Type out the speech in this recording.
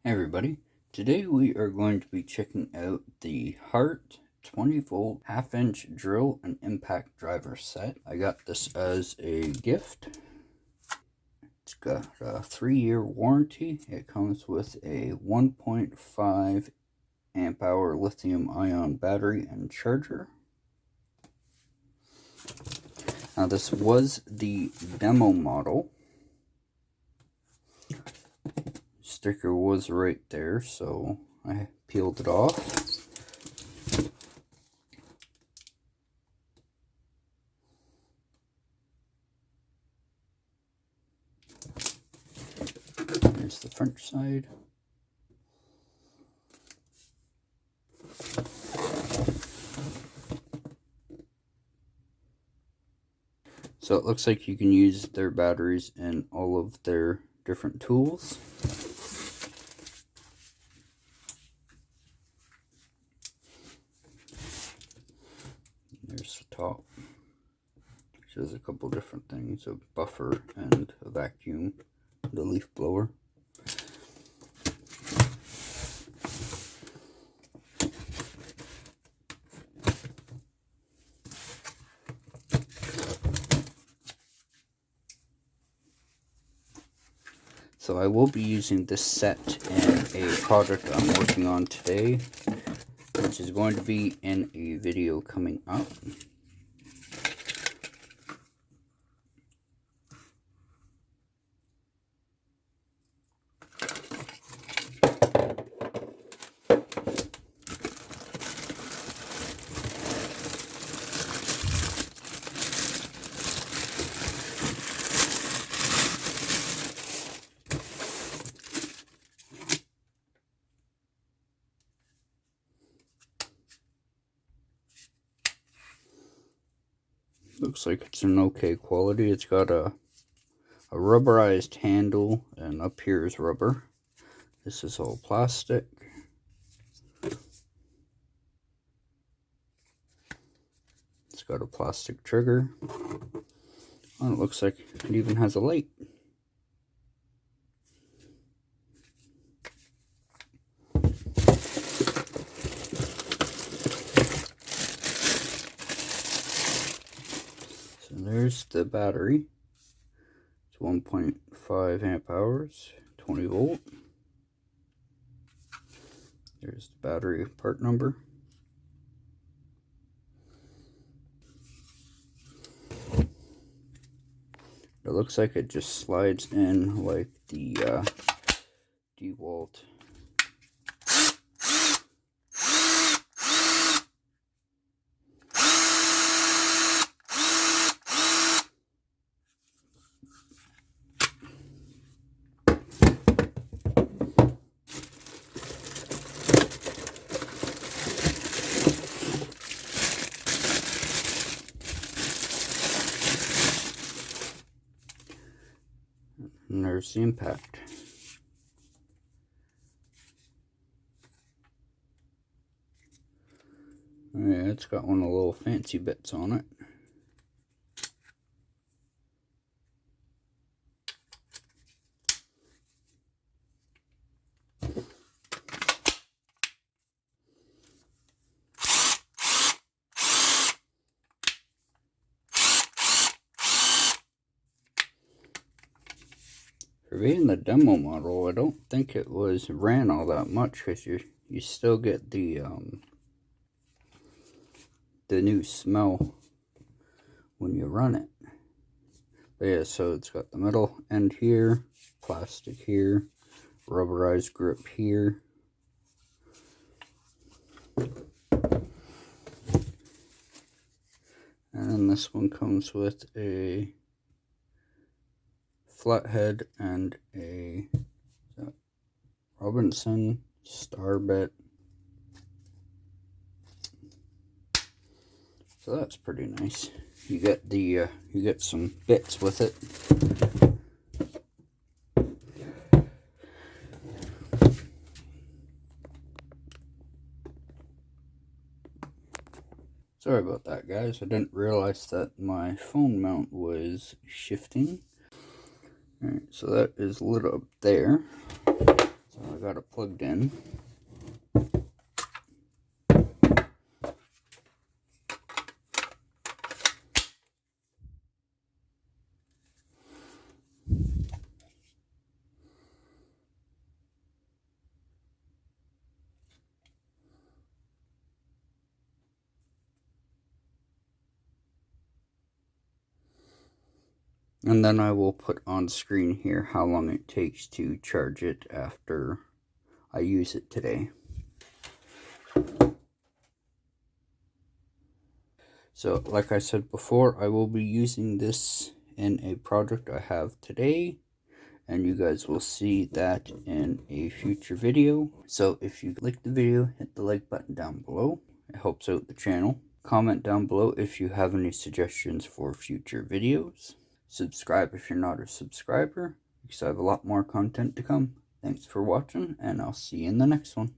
Hey everybody, today we are going to be checking out the Hart 20 volt half inch drill and impact driver set. I got this as a gift. It's got a 3-year warranty. It comes with a 1.5 amp hour lithium ion battery and charger. Now this was the demo model. Sticker was right there, so I peeled it off. Here's the front side. So it looks like you can use their batteries in all of their different tools. There's the top. Shows a couple different things, a buffer and a vacuum, the leaf blower. So I will be using this set in a project I'm working on today, which is going to be in a video coming up. Looks like it's an okay quality. It's got a rubberized handle, and up here is rubber. This is all plastic. It's got a plastic trigger. Oh, it looks like it even has a light. So there's the battery. It's 1.5 amp hours, 20 volt. There's the battery part number. It looks like it just slides in like the DeWalt. And there's the impact. Yeah, it's got one of the little fancy bits on it. For being the demo model, I don't think it ran all that much, because you still get the new smell when you run it. But yeah, so it's got the metal end here, plastic here, rubberized grip here. And this one comes with a flathead and a Robinson star bit. So that's pretty nice. You get the you get some bits with it. Sorry about that, guys. I didn't realize that my phone mount was shifting. Alright, so that is lit up there. So I got it plugged in. And then I will put on screen here how long it takes to charge it after I use it today. So like I said before, I will be using this in a project I have today, and you guys will see that in a future video. So if you like the video, hit the like button down below. It helps out the channel. Comment down below if you have any suggestions for future videos. Subscribe if you're not a subscriber, because I have a lot more content to come. Thanks for watching, and I'll see you in the next one.